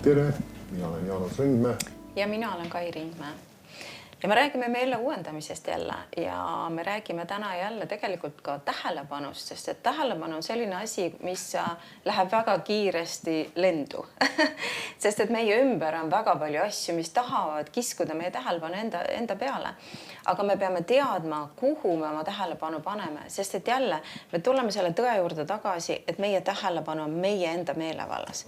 Tere, mina olen Jaanos Rindmäe. Ja mina olen Kai Rindmäe. Ja me räägime meele uuendamisest jälle ja me räägime täna jälle tegelikult ka tähelepanust, sest et tähelepanu on selline asi, mis läheb väga kiiresti lendu. Sest et meie ümber on väga palju asju, mis tahavad kiskuda meie tähelepanu enda peale. Aga me peame teadma, kuhu me oma tähelepanu paneme, sest et jälle me tuleme selle tõe juurde tagasi, et meie tähelepanu on meie enda meelevallas.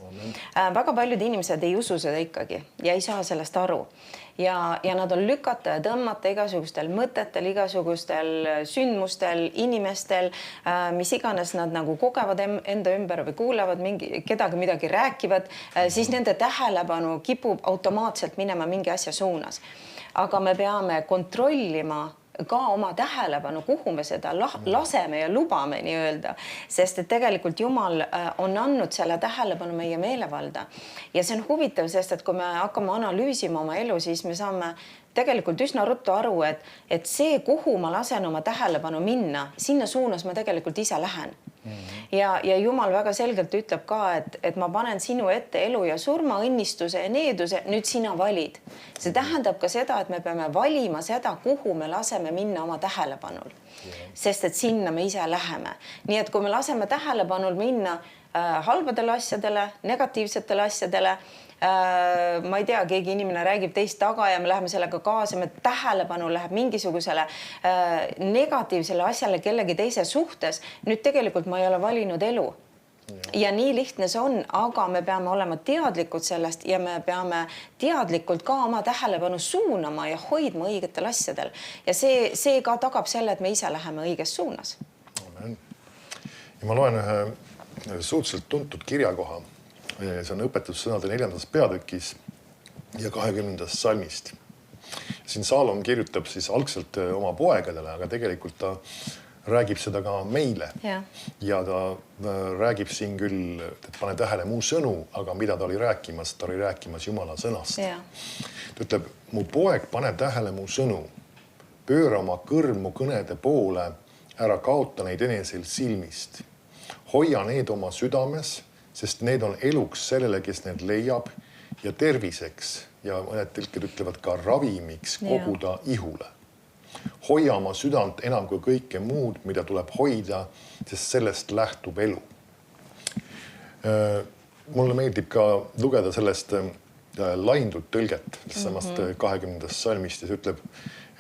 Väga paljud inimesed ei usu seda ikkagi ja ei saa sellest aru. Ja nad on lükata ja tõmmata igasugustel mõtetel, igasugustel sündmustel, inimestel, mis iganes nad nagu kogevad enda ümber või kuulevad kedagi midagi rääkivad, siis nende tähelepanu kipub automaatselt minema mingi asja suunas. Aga me peame kontrollima ka oma tähelepanu, kuhu me seda laseme ja lubame nii öelda, sest et tegelikult Jumal on andnud selle tähelepanu meie meelevalda. Ja see on huvitav, sest et kui me hakkame analüüsima oma elu, siis me saame tegelikult üsna ruttu aru, et see, kuhu ma lasen oma tähelepanu minna, sinna suunas ma tegelikult ise lähen. Ja Jumal väga selgelt ütleb ka, et ma panen sinu ette elu ja surma, õnnistuse ja needuse, nüüd sina valid. See tähendab ka seda, et me peame valima seda, kuhu me laseme minna oma tähelepanul. Sest et sinna me ise läheme. Nii et kui me laseme tähelepanul minna halbadele asjadele, negatiivsetele asjadele, ma ei tea, keegi inimene räägib teist taga ja me läheme sellega kaasa, me tähelepanu läheb mingisugusele negatiivsele asjale kellegi teise suhtes. Nüüd tegelikult ma ei ole valinud elu. Ja nii lihtne see on, aga me peame olema teadlikud sellest ja me peame teadlikult ka oma tähelepanu suunama ja hoidma õigetel asjadel. Ja see ka tagab selle, et me ise läheme õiges suunas. Amen. Ja ma loen ühe suhteliselt tuntud kirjakoha. See on õpetussõnade 4. peatükis ja 20. salmist. Siin Saalom kirjutab siis algselt oma poegadele, aga tegelikult ta räägib seda ka meile. Ja ta räägib siin küll, et pane tähele mu sõnu, aga mida ta oli rääkimas Jumala sõnast. Ta ütleb, mu poeg, pane tähele mu sõnu, pööra oma kõrv mu kõnede poole, ära kaota neid enesel silmist. Hoia need oma südames, sest need on eluks sellele, kes need leiab ja terviseks ja mõned tõlked ütlevad ka ravimiks koguda ihule. Hoia oma südant enam kui kõike muud, mida tuleb hoida, sest sellest lähtub elu. Mulle meeldib ka lugeda sellest laindud tõlget samast 20. salmist ja see ütleb,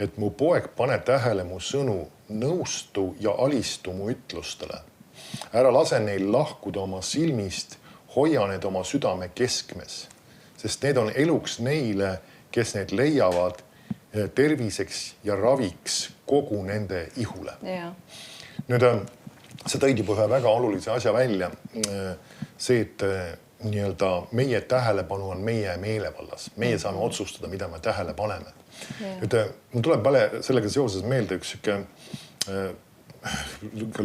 et mu poeg, pane tähele mu sõnu, nõustu ja alistu mu ütlustele. Ära lase neil lahkuda oma silmist, hoia need oma südame keskmes, sest need on eluks neile, kes need leiavad terviseks ja raviks kogu nende ihule. Nüüd, see tõid juba ühe väga olulise asja välja. See, et nii-öelda meie tähelepanu on meie meelevallas. Meie saame otsustada, mida me tähele paneme. Nüüd, mul tuleb sellega seoses meelde üks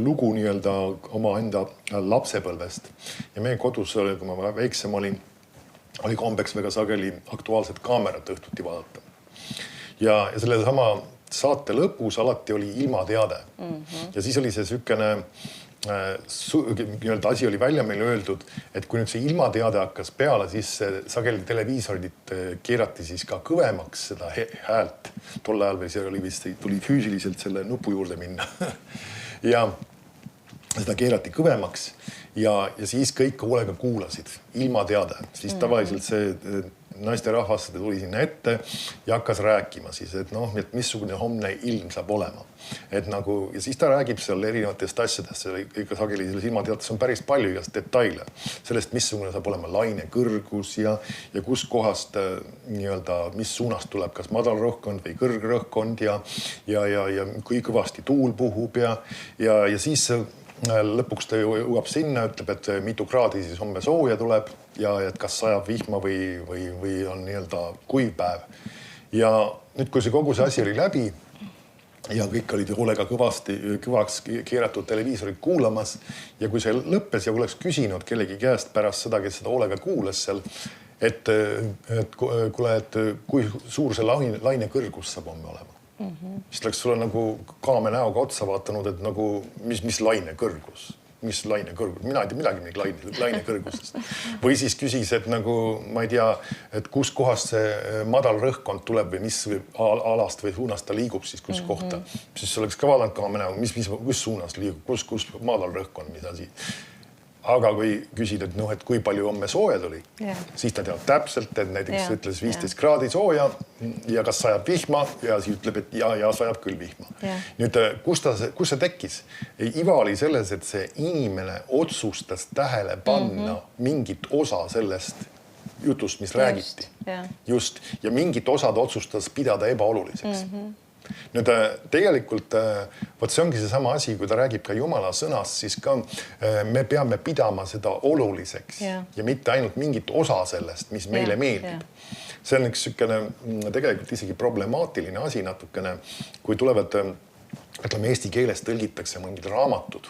lugu nii-öelda oma enda lapsepõlvest. Ja meie kodus, kui ma väiksem olin, oli kombeks väga sageli aktuaalset kaamerat õhtuti vaadata. Ja selle sama saate lõpus alati oli ilmateade. Ja siis oli see sükene asi oli välja meile öeldud, et kui nüüd see ilmateade hakkas peale, siis sageli televiisorid keerati siis ka kõvemaks seda häält. Tol ajal või see oli vist, tuli füüsiliselt selle nupu juurde minna. Ja seda keerati kõvemaks ja siis kõik hoolega kuulasid ilmateade. Siis tavaliselt see naisterahvas tuli sinna ette ja hakkas rääkima siis, et et missugune homne ilm saab olema. Et nagu, ja siis ta räägib seal erinevatest asjadest, ikka sageli selles ilmateates on päris palju igast detaile. Sellest, missugune saab olema laine kõrgus ja kus kohast nii-öelda, mis suunast tuleb, kas madal rõhkkond või kõrg rõhkkond ja kui kõvasti tuul puhub ja siis lõpuks ta jõuab sinna, ütleb, et mitu kraadi siis homme sooja tuleb ja et kas sajab vihma või on nii-öelda kuiv päev. Ja nüüd, kui see kogu see asi oli läbi ja kõik olid hoolega kõvaks keeratud televiisorid kuulamas ja kui see lõppes ja oleks küsinud kellegi käest pärast seda, kes seda hoolega kuulas seal, et kuule, et kui suur see laine kõrgus saab homme olema. Siis läks sulle nagu kaame näoga otsa vaatanud, et nagu mis laine kõrgus. mis laine kõrgus, mina ei tea midagi laine kõrgusest. Või siis küsis, et nagu ma ei tea, et kus kohast see madal rõhkkond tuleb või mis alast või suunast ta liigub siis kus kohta. Siis oleks ka vaadanud kaamera, kus suunas liigub, kus madal rõhkkond, mis asi. Aga kui küsida, et, et kui palju homme sooja tuli, siis ta teab täpselt, et näiteks ütles 15 kraadi sooja ja kas sajab vihma ja siis ütleb, et ja sajab küll vihma. Nüüd, kus see tekkis? Iva oli selles, et see inimene otsustas tähele panna mingit osa sellest jutust, mis räägiti. Just. Ja mingit osad otsustas pidada ebaoluliseks. Nüüd tegelikult see ongi seesama asi, kui ta räägib ka Jumala sõnast, siis ka me peame pidama seda oluliseks ja mitte ainult mingit osa sellest, mis meile meeldib. See on üks sükene tegelikult isegi problemaatiline asi natukene, kui tulevad, ütleme, eesti keeles tõlgitakse mingid raamatud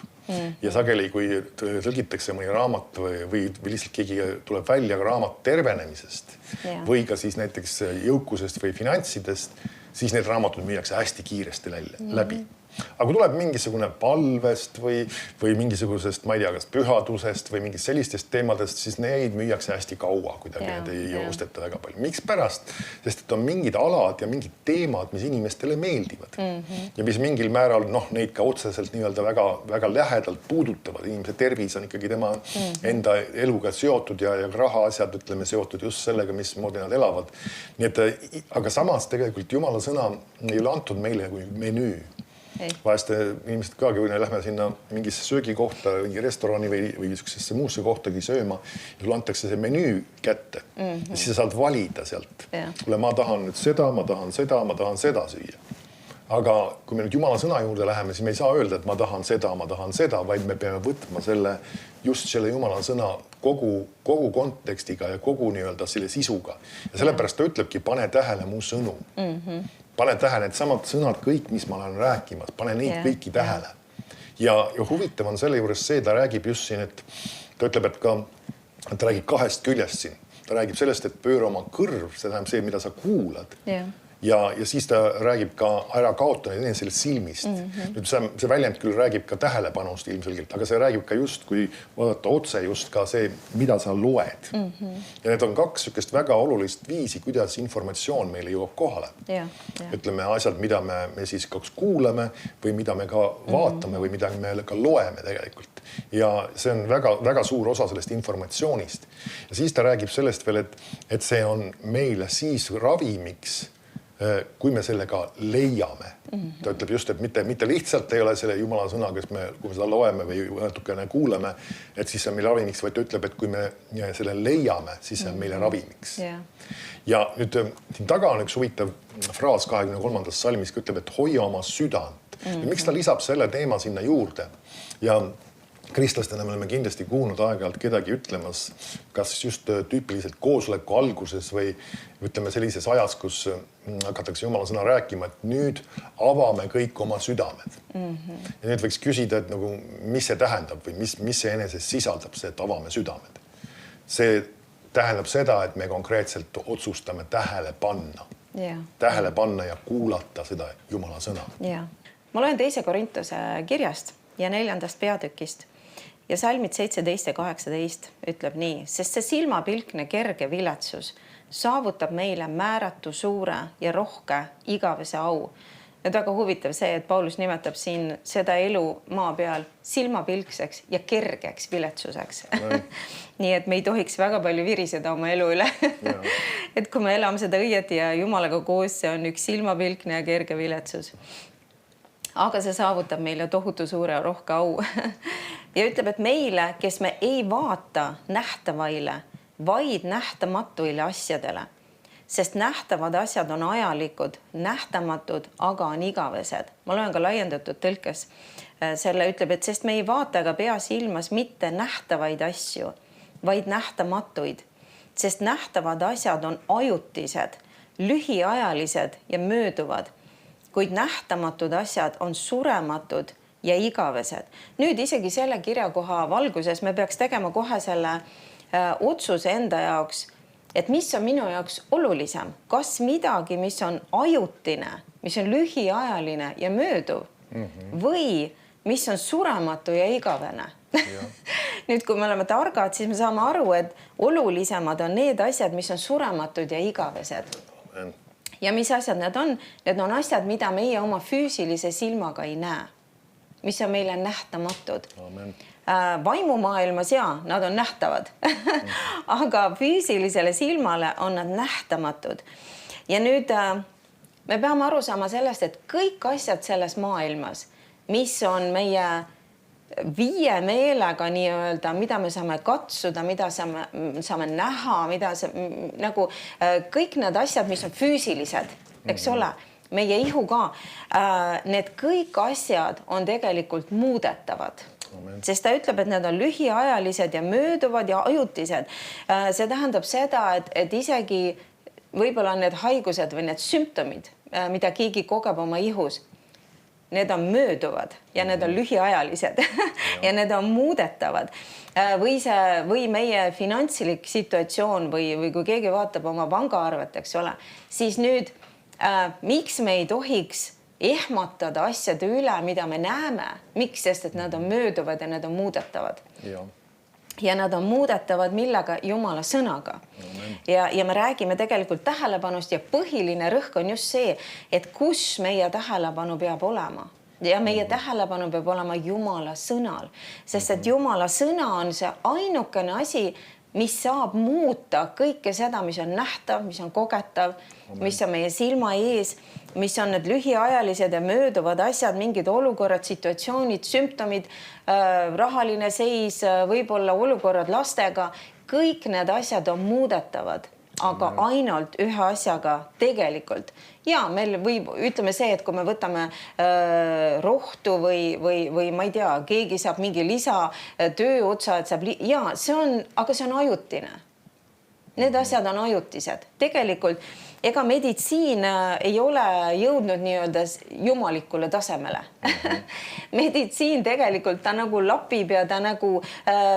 ja sageli, kui tõlgitakse mõni raamat või lihtsalt keegi tuleb välja raamat tervenemisest või ka siis näiteks jõukusest või finantsidest, siis need raamatud müüakse hästi kiiresti läbi. Aga kui tuleb mingisugune palvest või mingisugusest, ma ei tea, kas pühadusest või mingist sellistest teemadest, siis neid müüakse hästi kaua, kuidagi need ei osteta väga palju. Miks pärast? Sest et on mingid alad ja mingid teemad, mis inimestele meeldivad ja mis mingil määral neid ka otseselt nii-öelda väga lähedalt puudutavad. Inimese tervis on ikkagi tema enda eluga seotud ja rahaasjad, ütleme, seotud just sellega, mismoodi nad elavad. Nii et, aga samas tegelikult Jumala sõna ei ole antud meile kui menüü. Vahest inimesed ka, kui lähme sinna mingisse söögikohta, mingi restorani või niisugusesse muusse kohtagi sööma ja sulle antakse see menüü kätte ja siis sa saad valida sealt. Kuule, ma tahan nüüd seda, ma tahan seda süüa. Aga kui me nüüd Jumala sõna juurde läheme, siis me ei saa öelda, et ma tahan seda, vaid me peame võtma just selle Jumala sõna kogu kontekstiga ja kogu nii-öelda selle sisuga. Ja sellepärast ta ütlebki, pane tähele mu sõnu. Pane tähele, et samad sõnad kõik, mis ma olen rääkimas, pane neid kõiki tähele. Ja huvitav on selle juures see, ta räägib just siin, et ta ütleb, et ta räägib kahest küljest siin. Ta räägib sellest, et pööra oma kõrv, see tähendab see, mida sa kuulad. Ja siis ta räägib ka ära kaotanud sellest silmist. Nüüd see väljend küll räägib ka tähelepanust ilmselgelt, aga see räägib ka just, kui vaadata otse just ka see, mida sa loed. Ja need on kaks sükest väga olulist viisi, kuidas informatsioon meile jõuab kohale. Ütleme asjad, mida me siis kuulame või mida me ka vaatame või mida me ka loeme tegelikult. Ja see on väga suur osa sellest informatsioonist. Ja siis ta räägib sellest veel, et see on meile siis ravimiks, kui me sellega leiame. Ta ütleb just, et mitte lihtsalt ei ole selle Jumala sõna, kui me seda loeme või natukene kuuleme, et siis on meil ravimiks, vaid ta ütleb, et kui me selle leiame, siis on meile ravimiks. Ja nüüd siin taga on üks huvitav fraas 23. salmis, kui ütleb, et hoia oma südant. Miks ta lisab selle teema sinna juurde? Ja kristlastena me oleme kindlasti kuulnud aeg-ajalt kedagi ütlemas, kas just tüüpiliselt koosoleku alguses või ütleme sellises ajas, kus hakatakse Jumala sõna rääkima, et nüüd avame kõik oma südamed. Ja nüüd võiks küsida, et nagu, mis see tähendab või mis see eneses sisaldab, see, et avame südamed. See tähendab seda, et me konkreetselt otsustame tähele panna ja kuulata seda Jumala sõna. Ma loen 2. Korintuse kirjast ja 4. peatükist. Ja salmid 17 ja 18 ütleb nii, sest see silmapilkne kerge viletsus saavutab meile määratu suure ja rohke igavese au. Nüüd väga huvitav see, et Paulus nimetab siin seda elu maa peal silmapilkseks ja kergeks viletsuseks. Nii et me ei tohiks väga palju viriseda oma elu üle. Et kui me elame seda õieti ja Jumalaga koos, see on üks silmapilkne ja kerge viletsus. Aga see saavutab meile tohutu suure ja rohke au. Ja ütleb, et meile, kes me ei vaata nähtavaile, vaid nähtamatuile asjadele, sest nähtavad asjad on ajalikud, nähtamatud, aga on igavesed. Ma loen ka laiendatud tõlkes selle, ütleb, et sest me ei vaata ka pea silmas mitte nähtavaid asju, vaid nähtamatuid, sest nähtavad asjad on ajutised, lühiajalised ja mööduvad, kuid nähtamatud asjad on surematud ja igavesed. Nüüd isegi selle kirjakoha valguses me peaks tegema kohe selle otsuse enda jaoks, et mis on minu jaoks olulisem. Kas midagi, mis on ajutine, mis on lühiajaline ja mööduv või mis on surematu ja igavene. Nüüd, kui me oleme targad, siis me saame aru, et olulisemad on need asjad, mis on surematud ja igavesed. Amen. Ja mis asjad need on? Need on asjad, mida meie oma füüsilise silmaga ei näe, mis on meile nähtamatud. Amen. Vaimumaailmas nad on nähtavad, aga füüsilisele silmale on nad nähtamatud. Ja nüüd me peame aru saama sellest, et kõik asjad selles maailmas, mis on meie viie meelega nii-öelda, mida me saame katsuda, mida saame näha, nagu kõik need asjad, mis on füüsilised, eks ole, meie ihu ka, need kõik asjad on tegelikult muudetavad. Sest ta ütleb, et need on lühiajalised ja mööduvad ja ajutised. See tähendab seda, et isegi võib-olla need haigused või need sümptomid, mida keegi kogeb oma ihus, need on mööduvad ja need on lühiajalised ja need on muudetavad. Või meie finantsilik situatsioon või kui keegi vaatab oma pangaarvet, eks ole, siis nüüd miks me ei tohiks ehmatada asjade üle, mida me näeme? Miks? Sest et nad on mööduvad ja need on muudetavad. Ja nad on muudetavad millega? Jumala sõnaga. Ja me räägime tegelikult tähelepanust ja põhiline rõhk on just see, et kus meie tähelepanu peab olema. Ja meie tähelepanu peab olema Jumala sõnal, sest et Jumala sõna on see ainukene asi, mis saab muuta kõike seda, mis on nähtav, mis on kogetav, mis on meie silma ees, mis on need lühiajalised ja mööduvad asjad, mingid olukorrad, situatsioonid, sümptomid, rahaline seis, võib-olla olukorrad lastega, kõik need asjad on muudetavad, aga ainult ühe asjaga tegelikult. Ja meil võib, ütleme see, et kui me võtame rohtu või ma ei tea, keegi saab mingi lisa töö otsa, et saab, aga see on ajutine. Need asjad on ajutised. Tegelikult ega meditsiin ei ole jõudnud nii-öelda jumalikule tasemele. Meditsiin tegelikult ta nagu lapib ja ta nagu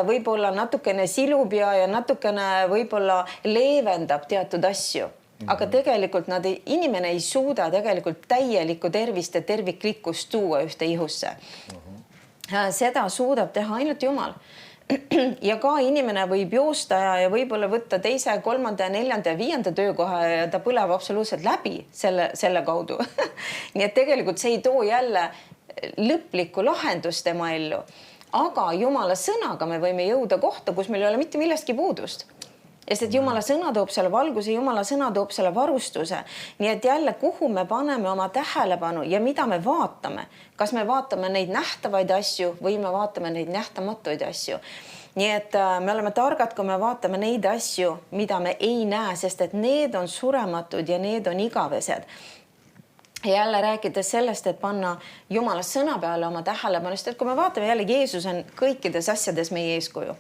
võib-olla natukene silub ja natukene võib-olla leevendab teatud asju. Aga tegelikult inimene ei suuda tegelikult täielikku tervist ja terviklikkust tuua ühte ihusse. Seda suudab teha ainult Jumal. Ja ka inimene võib joosta ja võib-olla võtta teise, kolmanda, neljanda ja viienda töökoha ja ta põleb absoluutselt läbi selle kaudu. Nii et tegelikult see ei too jälle lõplikku lahendust tema ellu. Aga Jumala sõnaga me võime jõuda kohta, kus meil ei ole mitte millestki puudust. Sest et Jumala sõna toob selle valguse, Jumala sõna toob selle varustuse. Nii et jälle, kuhu me paneme oma tähelepanu ja mida me vaatame? Kas me vaatame neid nähtavaid asju või me vaatame neid nähtamatuid asju? Nii et me oleme targad, kui me vaatame neid asju, mida me ei näe, sest et need on surematud ja need on igavesed. Jälle rääkides sellest, et panna Jumala sõna peale oma tähelepanu, sest et kui me vaatame jälle, Jeesus on kõikides asjades meie eeskuju.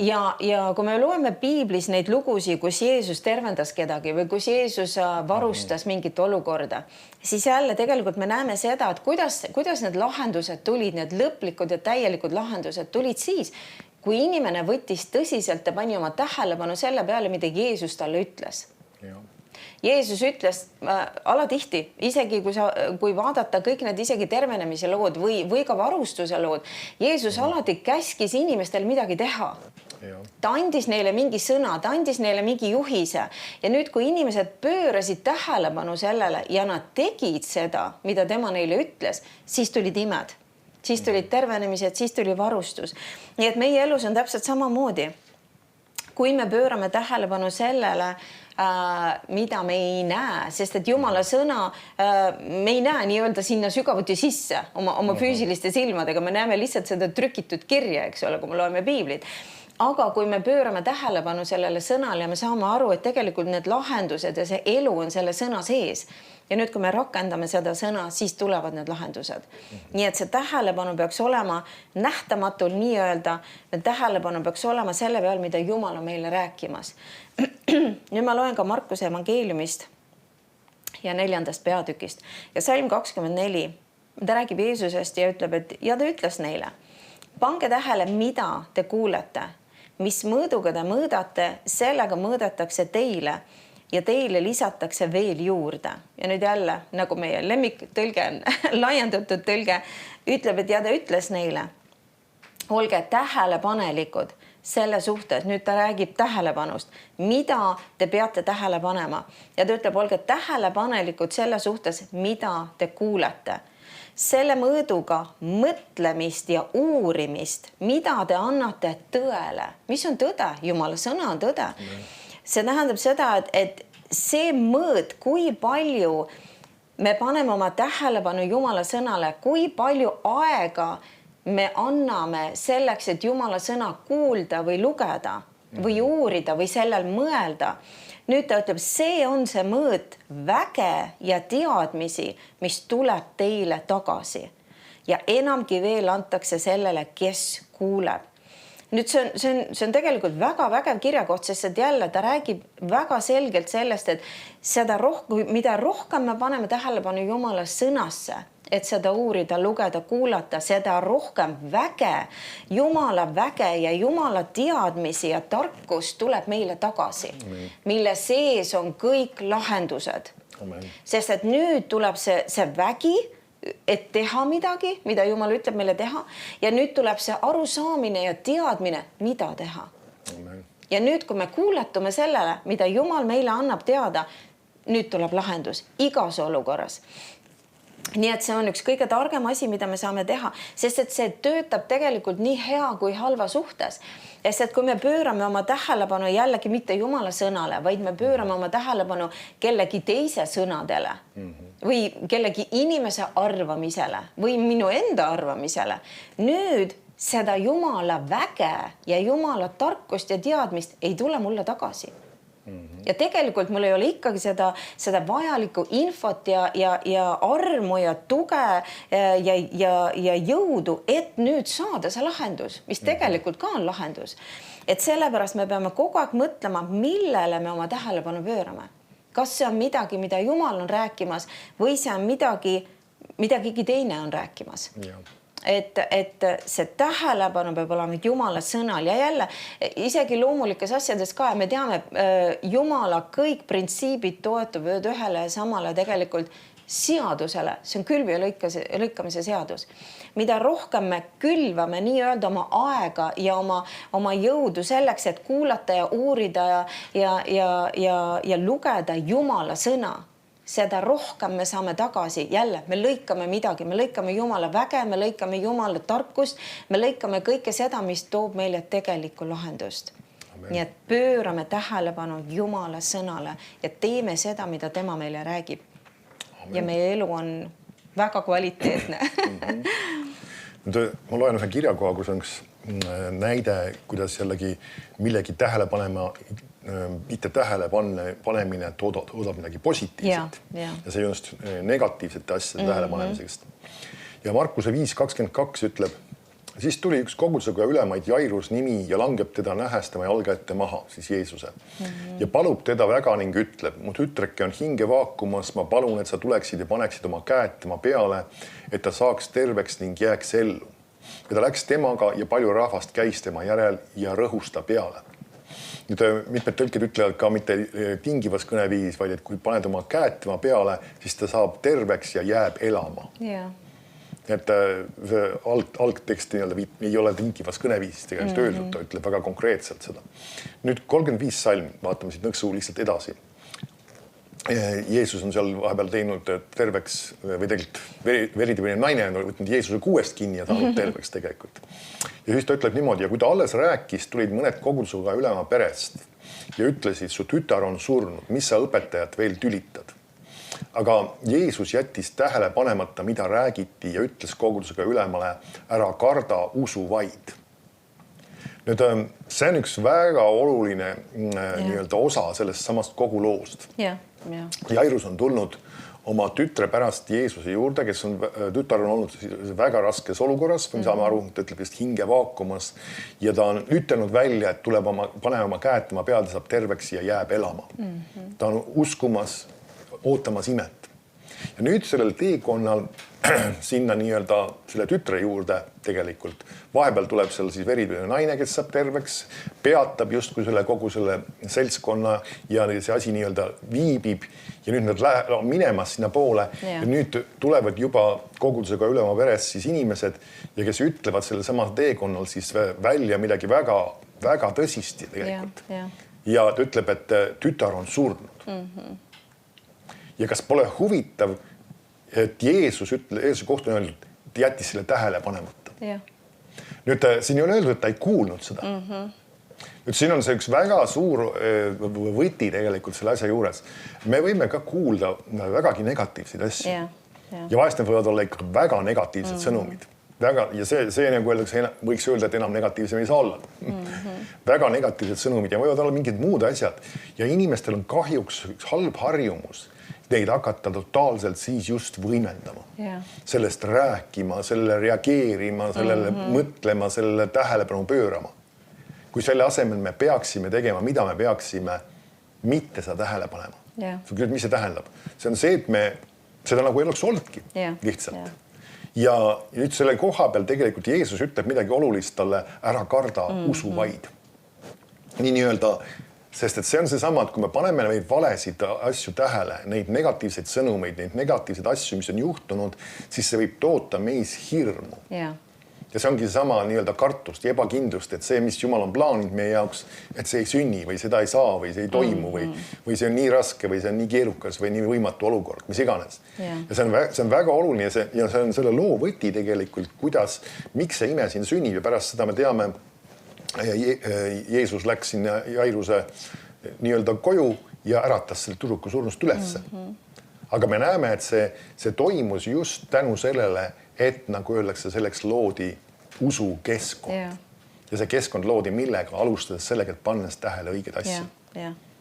Ja kui me loeme Piiblis neid lugusid, kus Jeesus tervendas kedagi või kus Jeesus varustas mingit olukorda, siis jälle tegelikult me näeme seda, et kuidas need lahendused tulid, need lõplikud ja täielikud lahendused tulid siis, kui inimene võttis tõsiselt ja pani oma tähelepanu selle peale, mida Jeesus talle ütles. Jeesus ütles alatihti, isegi kui vaadata kõik need isegi tervenemise lood või ka varustuse lood, Jeesus alati käskis inimestel midagi teha. Ta andis neile mingi sõna, ta andis neile mingi juhise ja nüüd, kui inimesed pöörasid tähelepanu sellele ja nad tegid seda, mida tema neile ütles, siis tulid imed, siis tulid tervenemised, siis tuli varustus. Nii et meie elus on täpselt samamoodi. Kui me pöörame tähelepanu sellele, mida me ei näe, sest et Jumala sõna me ei näe nii-öelda sinna sügavuti sisse oma füüsiliste silmadega, me näeme lihtsalt seda trükitud kirja, eks ole, kui me loeme Piiblit. Aga kui me pöörame tähelepanu sellele sõnale ja me saame aru, et tegelikult need lahendused ja see elu on selle sõna sees ja nüüd, kui me rakendame seda sõna, siis tulevad need lahendused. Nii et see tähelepanu peaks olema nähtamatul nii-öelda, tähelepanu peaks olema selle peal, mida Jumal on meile rääkimas. Nüüd ma loen ka Markuse evangeeliumist ja 4. peatükist ja salm 24. Ta räägib Jeesusest ja ütleb, et ja ta ütles neile, pange tähele, mida te kuulete, mis mõõduga te mõõdate, sellega mõõdetakse teile ja teile lisatakse veel juurde. Ja nüüd jälle, nagu meie lemmiktõlge on, laiendatud tõlge, ütleb, et ja ta ütles neile, olge tähelepanelikud selle suhtes, nüüd ta räägib tähelepanust, mida te peate tähele panema. Ja ta ütleb, olge tähelepanelikud selle suhtes, mida te kuulete. Selle mõõduga mõtlemist ja uurimist, mida te annate tõele. Mis on tõde? Jumala sõna on tõde. See tähendab seda, et see mõõd, kui palju me paneme oma tähelepanu Jumala sõnale, kui palju aega me anname selleks, et Jumala sõna kuulda või lugeda või uurida või sellel mõelda. Nüüd ta ütleb, see on see mõõt väge ja teadmisi, mis tuleb teile tagasi. Ja enamgi veel antakse sellele, kes kuuleb. Nüüd see on tegelikult väga vägev kirjakoht, sest et jälle ta räägib väga selgelt sellest, et mida rohkem me paneme tähelepanu Jumala sõnasse, et seda uurida, lugeda, kuulata, seda rohkem väge, Jumala väge ja Jumala teadmisi ja tarkust tuleb meile tagasi, mille sees on kõik lahendused. Sest et nüüd tuleb see vägi, et teha midagi, mida Jumal ütleb meile teha, ja nüüd tuleb see arusaamine ja teadmine, mida teha. Ja nüüd, kui me kuuletume sellele, mida Jumal meile annab teada, nüüd tuleb lahendus igas olukorras. Nii et see on üks kõige targem asi, mida me saame teha, sest et see töötab tegelikult nii hea kui halva suhtes. Sest et kui me pöörame oma tähelepanu jällegi mitte Jumala sõnale, vaid me pöörame oma tähelepanu kellegi teise sõnadele või kellegi inimese arvamisele või minu enda arvamisele. Nüüd seda Jumala väge ja Jumala tarkust ja teadmist ei tule mulle tagasi. Ja tegelikult mul ei ole ikkagi seda vajalikku infot ja armu ja tuge ja jõudu, et nüüd saada see lahendus, mis tegelikult ka on lahendus. Et sellepärast me peame kogu aeg mõtlema, millele me oma tähelepanu pöörame. Kas see on midagi, mida Jumal on rääkimas või see on midagi teine on rääkimas. Et see tähelepanu peab olema Jumala sõnal ja jälle isegi loomulikes asjades ka, me teame, Jumala kõik printsiibid toetuvad ühele ja samale tegelikult seadusele, see on külvi ja lõikamise seadus. Mida rohkem me külvame nii-öelda oma aega ja oma jõudu selleks, et kuulata ja uurida ja lugeda Jumala sõna, seda rohkem me saame tagasi. Jälle, me lõikame midagi, me lõikame Jumala väge, me lõikame Jumala tarkust, me lõikame kõike seda, mis toob meile tegelikku lahendust. Amen. Nii et pöörame tähelepanu Jumala sõnale ja teeme seda, mida tema meile räägib. Amen. Ja meie elu on väga kvaliteetne. Ma loen ühe kirjakoha, kus on üks näide, kuidas jällegi millegi mitte tähelepanemine toodab midagi positiivset. Ja see on just negatiivsete asjade tähelepanemisest. Ja Markuse 5:22 ütleb, siis tuli üks kogudusega ülemaid Jairus nimi ja langeb teda nähes tema jalga ette maha, siis Jeesuse. Ja palub teda väga ning ütleb, mu tütreke on hinge vaakumas, ma palun, et sa tuleksid ja paneksid oma käed tema peale, et ta saaks terveks ning jääks ellu. Ja ta läks temaga ja palju rahvast käis tema järel ja rõhus ta peale. Nüüd mitmed tõlked ütlevad ka mitte tingivas kõneviisis, vaid et kui paned oma käed tema peale, siis ta saab terveks ja jääb elama. Et algtekst ei ole tingivas kõneviisis tegelikult öeldud, ta ütleb väga konkreetselt seda. Nüüd 35 salm, vaatame siit nõksu lihtsalt edasi. Jeesus on seal vahepeal teinud terveks või tegelikult veritipõline naine on võtnud Jeesuse kuuest kinni ja saanud terveks tegelikult. Ja siis ta ütleb niimoodi, ja kui ta alles rääkis, tulid mõned kogudusega ülema perest ja ütlesid, su tütar on surnud, mis sa õpetajat veel tülitad. Aga Jeesus jättis tähele panemata, mida räägiti ja ütles kogudusega ülemale, ära karda, usu vaid. Nüüd, see on üks väga oluline nii-öelda osa sellest samast kogu loost. Jairus on tulnud oma tütre pärast Jeesuse juurde, kes on, tütar on olnud väga raskes olukorras, me saame aru, ta ütleb just hinge vaakumas ja ta on ütelnud välja, et tuleb panema oma käed tema peale, saab terveks ja jääb elama. Ta on uskumas, ootamas imet. Ja nüüd sellel teekonnal sinna nii-öelda selle tütre juurde tegelikult vahepeal tuleb seal siis veritüline naine, kes saab terveks, peatab justkui selle kogu selle seltskonna ja see asi nii-öelda viibib ja nüüd nad lähevad minemas sinna poole ja nüüd tulevad juba kogudusega üle oma veres siis inimesed ja kes ütlevad sellel samal teekonnal siis välja midagi väga tõsist tegelikult. Ja ta ütleb, et tütar on surnud. Ja kas pole huvitav, et Jeesuse kohta on öeldud, et jättis selle tähele panemata. Nüüd siin ei ole öeldud, et ta ei kuulnud seda. Nüüd siin on see üks väga suur võti tegelikult selle asja juures. Me võime ka kuulda vägagi negatiivseid asju. Ja vahest võivad olla ikka väga negatiivsed sõnumid. Ja see nagu öeldakse, võiks öelda, et enam negatiivsem ei saa olla. Väga negatiivsed sõnumid ja võivad olla mingid muud asjad. Ja inimestel on kahjuks üks halb harjumus neid hakata totaalselt siis just võimendama. Sellest rääkima, sellele reageerima, sellele mõtlema, sellele tähelepanu pöörama. Kui selle asemel me peaksime tegema, mida me peaksime mitte seda tähele panema. Mis see tähendab? See on see, et me seda nagu ei oleks olnudki lihtsalt. Ja nüüd selle koha peal tegelikult Jeesus ütleb midagi olulist talle, ära karda, usu vaid. Nii-öelda sest et see on seesama, et kui me paneme neid valesid asju tähele, neid negatiivseid sõnumeid, neid negatiivseid asju, mis on juhtunud, siis see võib toota meis hirmu. Ja see ongi seesama nii-öelda kartust ja ebakindlust, et see, mis Jumal on plaaninud meie jaoks, et see ei sünni või seda ei saa või see ei toimu või see on nii raske või see on nii keerukas või nii võimatu olukord, mis iganes. Ja see on väga oluline ja see on selle loo võti tegelikult, miks see ime siin sünnib ja pärast seda me teame, Jeesus läks sinna Jairuse nii-öelda koju ja äratas selle tüdruku surnust ülesse. Aga me näeme, et see toimus just tänu sellele, et nagu öeldakse, selleks loodi usu keskkond. Ja see keskkond loodi millega, alustades sellega, et pannes tähele õiged asju.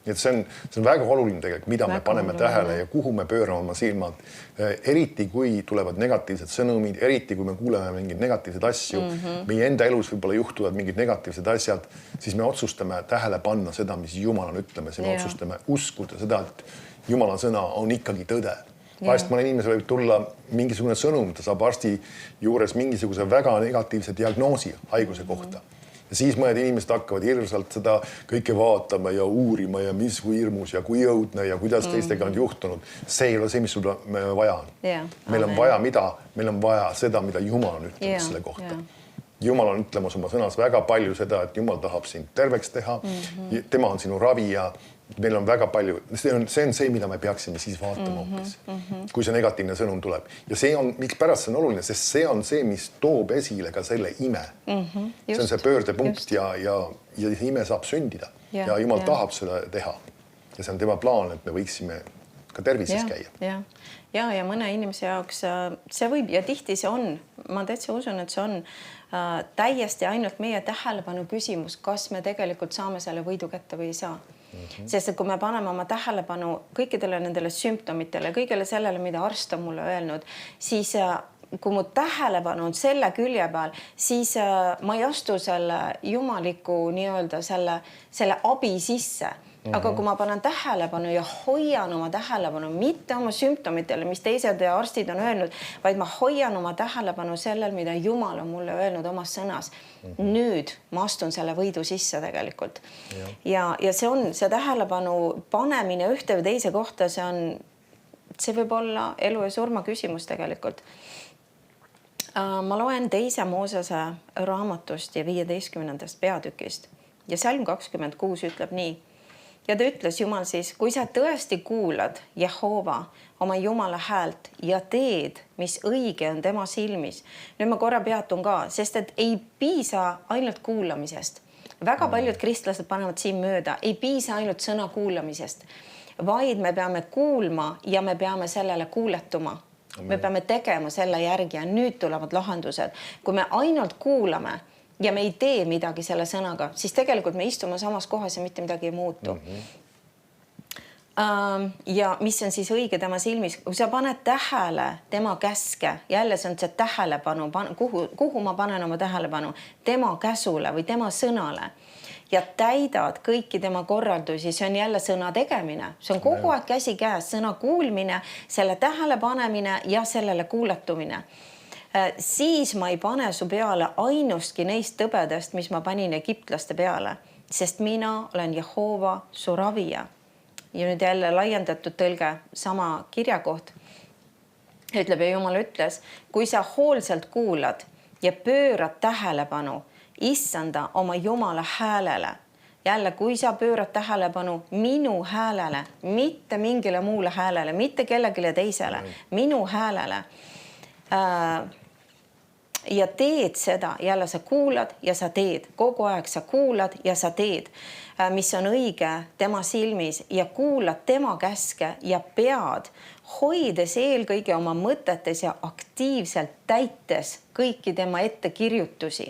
Et see on väga oluline tegelikult, mida me paneme tähele ja kuhu me pöörame oma silmad. Eriti kui tulevad negatiivsed sõnumid, eriti kui me kuuleme mingeid negatiivseid asju, meie enda elus võib-olla juhtuvad mingid negatiivsed asjad, siis me otsustame tähele panna seda, mis Jumal on ütleme. Me otsustame uskuda seda, et Jumala sõna on ikkagi tõde. Vahest mõne inimesel võib tulla mingisugune sõnum, ta saab arsti juures mingisuguse väga negatiivse diagnoosi haiguse kohta. Ja siis mõned inimesed hakkavad hirmsalt seda kõike vaatama ja uurima ja mis kui hirmus ja kui õudne ja kuidas teistega on juhtunud. See ei ole see, mis sul vaja on. Meil on vaja mida? Meil on vaja seda, mida Jumal on ütlemas selle kohta. Jumal on ütlemas oma sõnas väga palju seda, et Jumal tahab sind terveks teha. Tema on sinu ravi ja meil on väga palju. See on see, mida me peaksime siis vaatama hoopis, kui see negatiivne sõnum tuleb. Ja see on, miks pärast see on oluline, sest see on see, mis toob esile ka selle ime. See on see pöördepunkt ja ime saab sündida. Ja Jumal tahab seda teha. Ja see on tema plaan, et me võiksime ka tervises käia. Ja mõne inimese jaoks see võib ja tihti see on. Ma täitsa usun, et see on täiesti ainult meie tähelepanu küsimus, kas me tegelikult saame selle võidu kätte või ei saa. Sest kui me paneme oma tähelepanu kõikidele nendele sümptomitele, kõigele sellele, mida arst on mulle öelnud, siis kui mu tähelepanu on selle külje peal, siis ma ei astu selle jumaliku nii-öelda selle abi sisse. Aga kui ma panen tähelepanu ja hoian oma tähelepanu mitte oma sümptomitele, mis teised arstid on öelnud, vaid ma hoian oma tähelepanu sellel, mida Jumal on mulle öelnud omas sõnas. Nüüd ma astun selle võidu sisse tegelikult. Ja see tähelepanu panemine ühte või teise kohta, see võib olla elu ja surma küsimus tegelikult. Ma loen 2. Moosese raamatust ja 15. peatükist ja salm 26 ütleb nii. Ja ta ütles Jumal siis, kui sa tõesti kuulad Jehova oma Jumala häält ja teed, mis õige on tema silmis. Nüüd ma korra peatun ka, sest et ei piisa ainult kuulamisest. Väga paljud kristlased panevad siin mööda, ei piisa ainult sõna kuulamisest, vaid me peame kuulma ja me peame sellele kuuletuma. Me peame tegema selle järgi ja nüüd tulevad lahendused. Kui me ainult kuulame ja me ei tee midagi selle sõnaga, siis tegelikult me istume samas kohas ja mitte midagi ei muutu. Ja mis on siis õige tema silmis? Kui sa paned tähele tema käske, jälle see on see tähelepanu, kuhu ma panen oma tähelepanu? Tema käsule või tema sõnale. ja täidad kõiki tema korraldusi, see on jälle sõna tegemine, see on kogu aeg käsikäes, sõna kuulmine, selle tähele panemine ja sellele kuulatumine. Siis ma ei pane su peale ainustki neist tõbedest, mis ma panin egiptlaste peale, sest mina olen Jehova su ravija. Ja nüüd jälle laiendatud tõlge, sama kirjakoht. Ütleb ja Jumal ütles, kui sa hoolsalt kuulad ja pöörad tähelepanu issanda oma Jumala häälele, jälle, kui sa pöörad tähelepanu minu häälele, mitte mingile muule häälele, mitte kellegile teisele, minu häälele, ja teed seda, jälle sa kuulad ja sa teed, kogu aeg sa kuulad ja sa teed, mis on õige tema silmis ja kuulad tema käske ja pead, hoides eelkõige oma mõtetes ja aktiivselt täites kõiki tema ettekirjutusi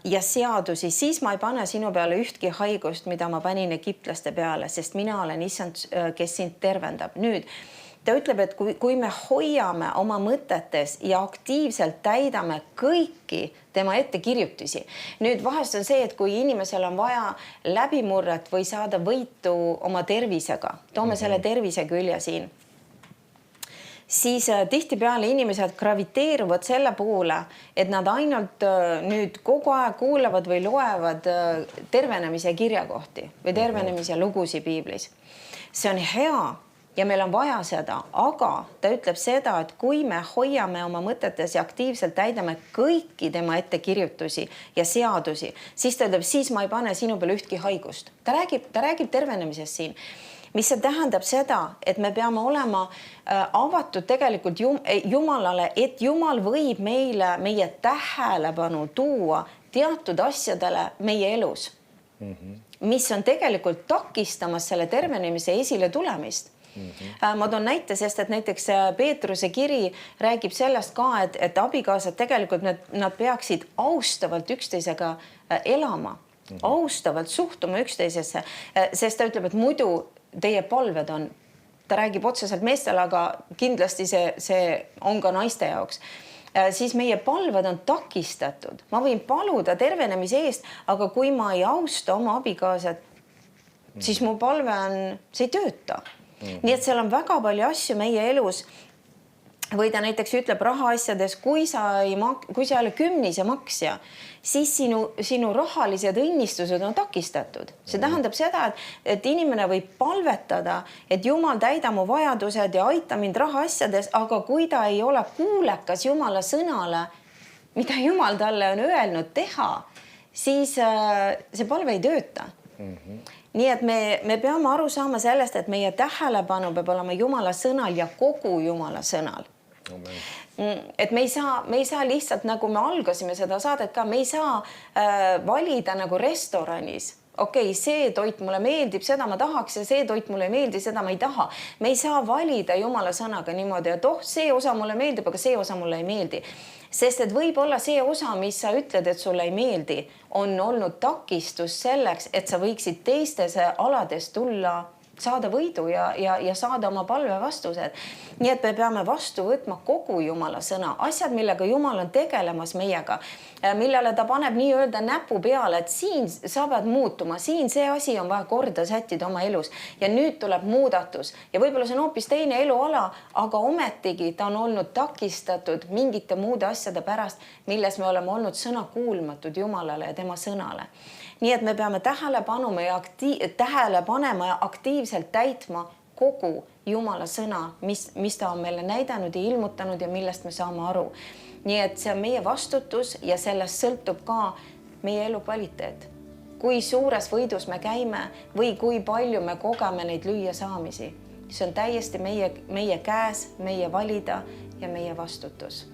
ja seadusi, siis ma ei pane sinu peale ühtki haigust, mida ma panin egiptlaste peale, sest mina olen issand, kes sind tervendab. Nüüd ta ütleb, et kui me hoiame oma mõtetes ja aktiivselt täidame kõiki tema ettekirjutusi. Nüüd vahest on see, et kui inimesel on vaja läbimurret või saada võitu oma tervisega, toome selle tervise külje siin, siis tihtipeale inimesed graviteeruvad selle poole, et nad ainult nüüd kogu aeg kuulavad või loevad tervenemise kirjakohti või tervenemise lugusi piiblis. See on hea ja meil on vaja seda, aga ta ütleb seda, et kui me hoiame oma mõtetes ja aktiivselt täidame kõiki tema ettekirjutusi ja seadusi, siis ta ütleb, siis ma ei pane sinu peale ühtki haigust. Ta räägib tervenemisest siin, mis see tähendab seda, et me peame olema avatud tegelikult Jumalale, et Jumal võib meile meie tähelepanu tuua teatud asjadele meie elus, mis on tegelikult takistamas selle tervenemise esile tulemist. Ma toon näite, sest et näiteks Peetruse kiri räägib sellest ka, et abikaasad tegelikult nad peaksid austavalt üksteisega elama, austavalt suhtuma üksteisesse, sest ta ütleb, et muidu teie palved on, ta räägib otseselt meestele, aga kindlasti see on ka naiste jaoks, siis meie palved on takistatud. Ma võin paluda tervenemise eest, aga kui ma ei austa oma abikaasat, siis mu palve on, see ei tööta. Nii et seal on väga palju asju meie elus, või ta näiteks ütleb rahaasjades, kui sa ei ole kümnise maksja, siis sinu rahalised õnnistused on takistatud. See tähendab seda, et inimene võib palvetada, et Jumal täida mu vajadused ja aita mind rahaasjades, aga kui ta ei ole kuulekas Jumala sõnale, mida Jumal talle on öelnud teha, siis see palve ei tööta. Nii et me peame aru saama sellest, et meie tähelepanu peab olema Jumala sõnal ja kogu Jumala sõnal. Et me ei saa lihtsalt, nagu me algasime seda saadet ka, me ei saa valida nagu restoranis. Okei, see toit mulle meeldib, seda ma tahaks ja see toit mulle ei meeldi, seda ma ei taha. Me ei saa valida Jumala sõnaga niimoodi, et see osa mulle meeldib, aga see osa mulle ei meeldi. Sest et võib-olla see osa, mis sa ütled, et sulle ei meeldi, on olnud takistus selleks, et sa võiksid teistes alades tulla, saada võidu ja saada oma palve vastused. Nii et me peame vastu võtma kogu Jumala sõna, asjad, millega Jumal on tegelemas meiega, millele ta paneb nii-öelda näpu peale, et siin sa pead muutuma, siin see asi on vaja korda sättida oma elus ja nüüd tuleb muudatus ja võib-olla see on hoopis teine eluala, aga ometigi ta on olnud takistatud mingite muude asjade pärast, milles me oleme olnud sõna kuulmatud Jumalale ja tema sõnale. Nii et me peame tähele panema ja aktiivselt täitma kogu Jumala sõna, mis ta on meile näidanud ja ilmutanud ja millest me saame aru. Nii et see on meie vastutus ja sellest sõltub ka meie elu kvaliteet. Kui suures võidus me käime või kui palju me kogeme neid lüüa saamisi. See on täiesti meie käes, meie valida ja meie vastutus.